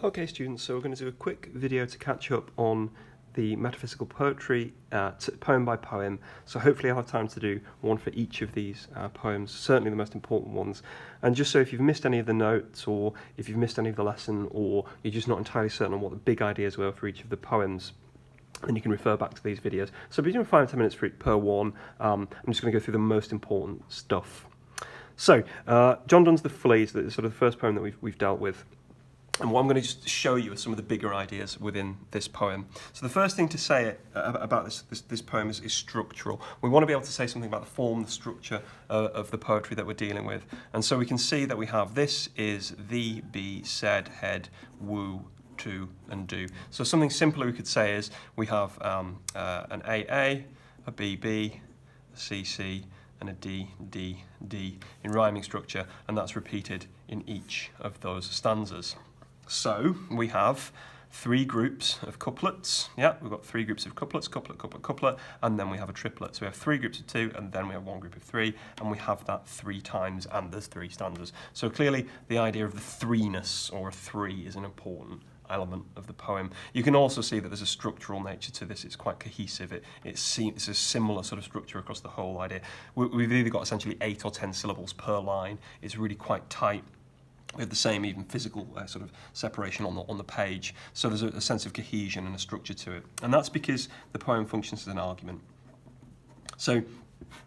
Okay students, so we're going to do a quick video to catch up on the metaphysical poetry, poem by poem, so hopefully I'll have time to do one for each of these poems, certainly the most important ones. And just so if you've missed any of the notes, or if you've missed any of the lesson, or you're just not entirely certain on what the big ideas were for each of the poems, then you can refer back to these videos. So between 5 and 10 minutes per one. I'm just going to go through the most important stuff. So, John Donne's The Flea is sort of the first poem that we've dealt with. And what I'm going to just show you are some of the bigger ideas within this poem. So the first thing to say about this poem is structural. We want to be able to say something about the form, the structure of the poetry that we're dealing with. And so we can see that we have this is the, be, said, head, woo, to, and do. So something simpler we could say is we have an AA, a BB, a CC, and a D, D, D in rhyming structure, and that's repeated in each of those stanzas. So we have 3 groups of couplets. Yeah, we've got 3 groups of couplets, couplet, couplet, couplet, and then we have a triplet. So we have 3 groups of 2, and then we have 1 group of 3, and we have that 3 times, and there's 3 stanzas. So clearly the idea of the threeness, or a 3, is an important element of the poem. You can also see that there's a structural nature to this. It's quite cohesive. It's a similar sort of structure across the whole idea. We've either got essentially 8 or 10 syllables per line. It's really quite tight. We have the same even physical sort of separation on the page. So there's a sense of cohesion and a structure to it. And that's because the poem functions as an argument. So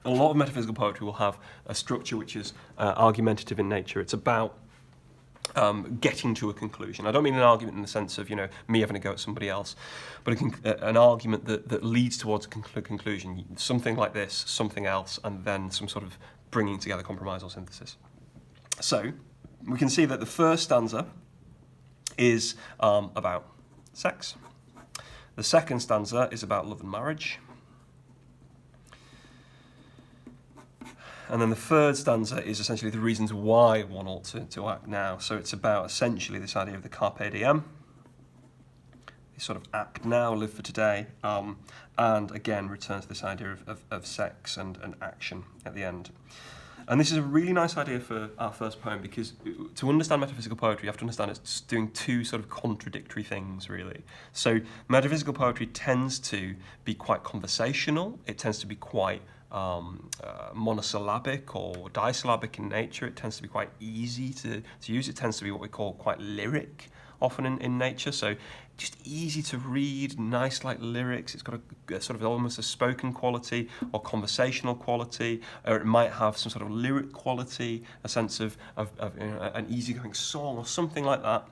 a lot of metaphysical poetry will have a structure which is argumentative in nature. It's about getting to a conclusion. I don't mean an argument in the sense of, me having a go at somebody else, but an argument that leads towards a conclusion. Something like this, something else, and then some sort of bringing together compromise or synthesis. So we can see that the first stanza is about sex. The second stanza is about love and marriage. And then the third stanza is essentially the reasons why one ought to act now. So it's about essentially this idea of the carpe diem. You sort of act now, live for today, and again return to this idea of sex and action at the end. And this is a really nice idea for our first poem, because to understand metaphysical poetry, you have to understand it's doing 2 sort of contradictory things, really. So metaphysical poetry tends to be quite conversational. It tends to be quite monosyllabic or disyllabic in nature. It tends to be quite easy to use. It tends to be what we call quite lyric, often in nature. So just easy to read, nice like lyrics. It's got a sort of almost a spoken quality or conversational quality, or it might have some sort of lyric quality, a sense of an easygoing song or something like that.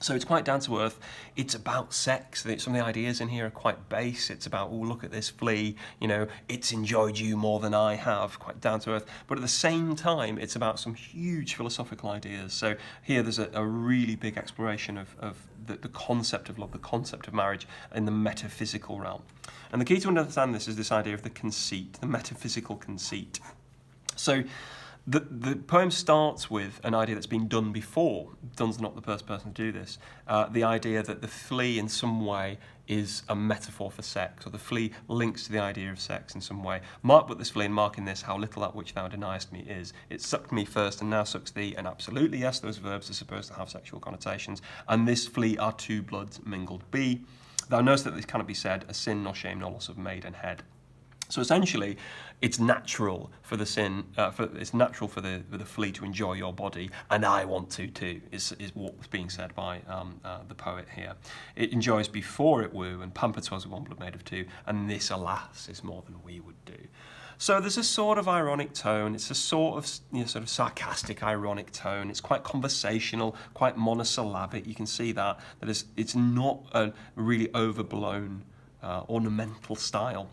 So it's quite down to earth. It's about sex. Some of the ideas in here are quite base. It's about, oh, look at this flea, it's enjoyed you more than I have, quite down to earth. But at the same time, it's about some huge philosophical ideas. So here there's a really big exploration of the concept of love, the concept of marriage in the metaphysical realm. And the key to understand this is this idea of the conceit, the metaphysical conceit. So the poem starts with an idea that's been done before. Donne's not the first person to do this. The idea that the flea in some way is a metaphor for sex, or the flea links to the idea of sex in some way. Mark but this flea, and mark in this how little that which thou deniest me is. It sucked me first and now sucks thee, and absolutely yes, those verbs are supposed to have sexual connotations. And this flea our 2 bloods mingled be. Thou knowest that this cannot be said, a sin nor shame nor loss of maid and head. So essentially, it's natural for the flea to enjoy your body, and I want to too, is what's being said by the poet here. It enjoys before it woo, and pampered 'twas with 1 blood made of 2, and this, alas, is more than we would do. So there's a sort of ironic tone. It's a sort of sarcastic, ironic tone. It's quite conversational, quite monosyllabic. You can see that it's not a really overblown, ornamental style.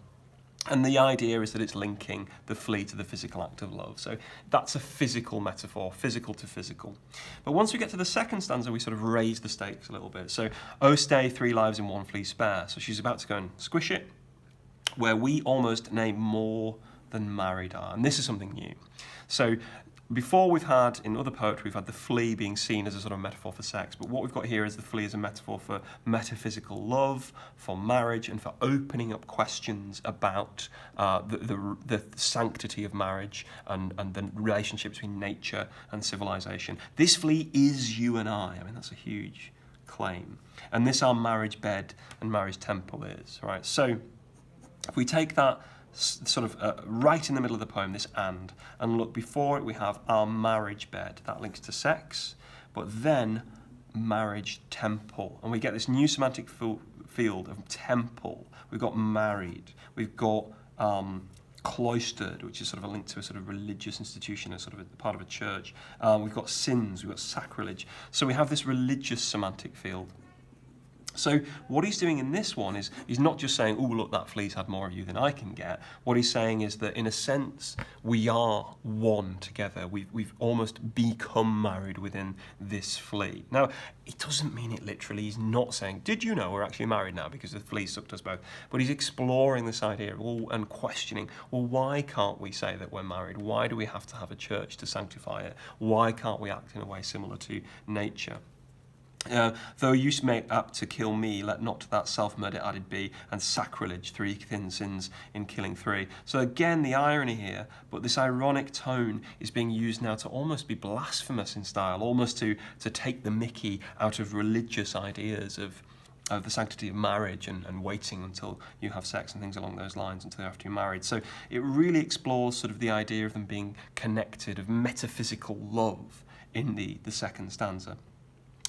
And the idea is that it's linking the flea to the physical act of love. So that's a physical metaphor, physical to physical. But once we get to the second stanza, we sort of raise the stakes a little bit. So, oh stay, 3 lives in 1 flea spare. So she's about to go and squish it, where we almost name more than married are. And this is something new. So before we've had, in other poetry, we've had the flea being seen as a sort of metaphor for sex, but what we've got here is the flea as a metaphor for metaphysical love, for marriage, and for opening up questions about the sanctity of marriage and the relationship between nature and civilization. This flea is you and I. I mean, that's a huge claim. And this our marriage bed and marriage temple is, right? So if we take that sort of right in the middle of the poem, this and look, before it we have our marriage bed. That links to sex, but then marriage temple. And we get this new semantic field of temple. We've got married. We've got cloistered, which is sort of a link to a sort of religious institution, a sort of a part of a church. We've got sins. We've got sacrilege. So we have this religious semantic field. So what he's doing in this one is he's not just saying, oh, look, that flea's had more of you than I can get. What he's saying is that, in a sense, we are one together. We've almost become married within this flea. Now, it doesn't mean it literally. He's not saying, did you know we're actually married now because the flea sucked us both? But he's exploring this idea and questioning, well, why can't we say that we're married? Why do we have to have a church to sanctify it? Why can't we act in a way similar to nature? Though use may apt to kill me, let not to that self-murder added be, and sacrilege, 3 thin sins in killing 3. So again, the irony here, but this ironic tone is being used now to almost be blasphemous in style, almost to take the mickey out of religious ideas of the sanctity of marriage and waiting until you have sex and things along those lines until after you're married. So it really explores sort of the idea of them being connected, of metaphysical love in the second stanza.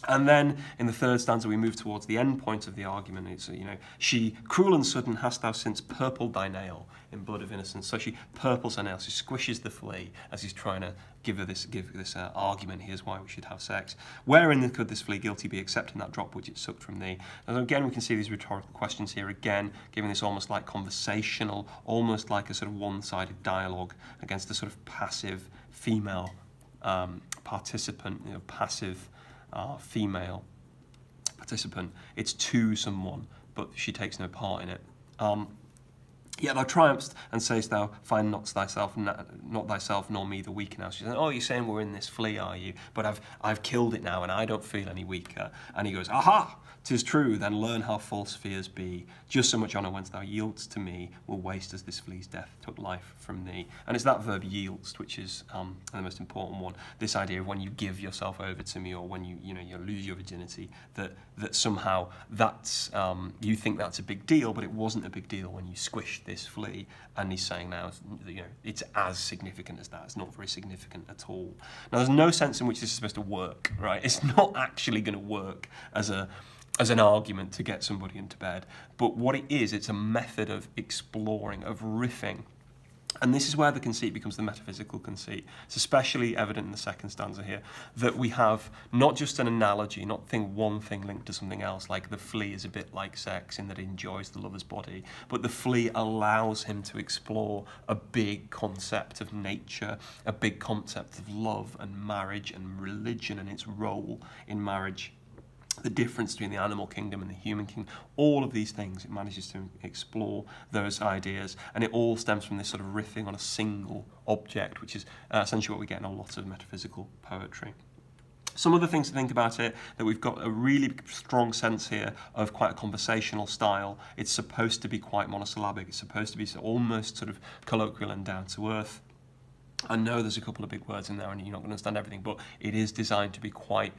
And then in the third stanza we move towards the end point of the argument. It's, she, cruel and sudden, hast thou since purpled thy nail in blood of innocence. So she purples her nail, she squishes the flea as he's trying to give this argument, here's why we should have sex. Wherein then could this flea guilty be, except in that drop which it sucked from thee? And again we can see these rhetorical questions here, again giving this almost like conversational, almost like a sort of one-sided dialogue against the sort of passive female participant, passive female participant. It's to someone, but she takes no part in it. Yet thou triumphst and sayest thou, find not thyself, nor me the weaker now. She says, oh, you're saying we're in this flea, are you? But I've killed it now, and I don't feel any weaker. And he goes, aha! 'Tis true, then learn how false fears be. Just so much honour whence thou yieldst to me will waste as this flea's death took life from thee. And it's that verb yields which is the most important one. This idea of when you give yourself over to me, or when you lose your virginity, that somehow that's you think that's a big deal, but it wasn't a big deal when you squished this flea. And he's saying now, it's as significant as that. It's not very significant at all. Now, there's no sense in which this is supposed to work, right? It's not actually going to work as an argument to get somebody into bed. But what it is, it's a method of exploring, of riffing. And this is where the conceit becomes the metaphysical conceit. It's especially evident in the second stanza here, that we have not just an analogy, not one thing linked to something else, like the flea is a bit like sex in that it enjoys the lover's body, but the flea allows him to explore a big concept of nature, a big concept of love and marriage and religion and its role in marriage. The difference between the animal kingdom and the human kingdom, all of these things, it manages to explore those ideas, and it all stems from this sort of riffing on a single object, which is essentially what we get in a lot of metaphysical poetry. Some other things to think about it, that we've got a really strong sense here of quite a conversational style. It's supposed to be quite monosyllabic, it's supposed to be almost sort of colloquial and down to earth. I know there's a couple of big words in there and you're not going to understand everything, but it is designed to be quite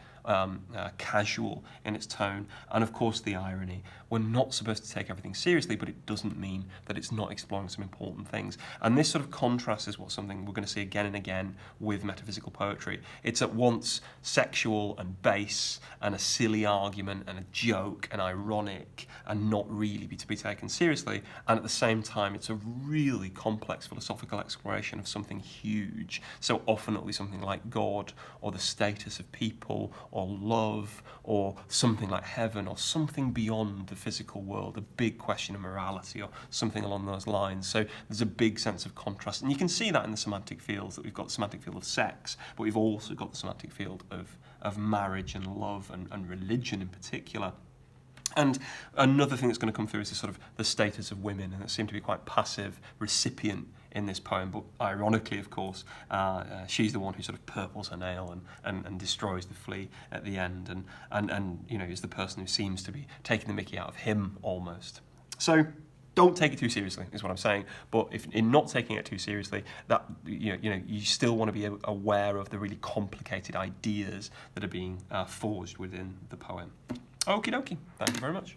casual in its tone. And of course the irony. We're not supposed to take everything seriously, but it doesn't mean that it's not exploring some important things. And this sort of contrast is something we're going to see again and again with metaphysical poetry. It's at once sexual and base and a silly argument and a joke and ironic and not really to be taken seriously. And at the same time, it's a really complex philosophical exploration of something huge. So often it'll be something like God or the status of people or love or something like heaven or something beyond the physical world, a big question of morality or something along those lines. So there's a big sense of contrast. And you can see that in the semantic fields, that we've got the semantic field of sex, but we've also got the semantic field of marriage and love and religion in particular. And another thing that's going to come through is sort of the status of women, and it seemed to be quite passive recipient in this poem, but ironically, of course, she's the one who sort of purples her nail and destroys the flea at the end, and is the person who seems to be taking the mickey out of him almost. So don't take it too seriously, is what I'm saying. But if in not taking it too seriously, that you still want to be aware of the really complicated ideas that are being forged within the poem. Okie dokie. Thank you very much.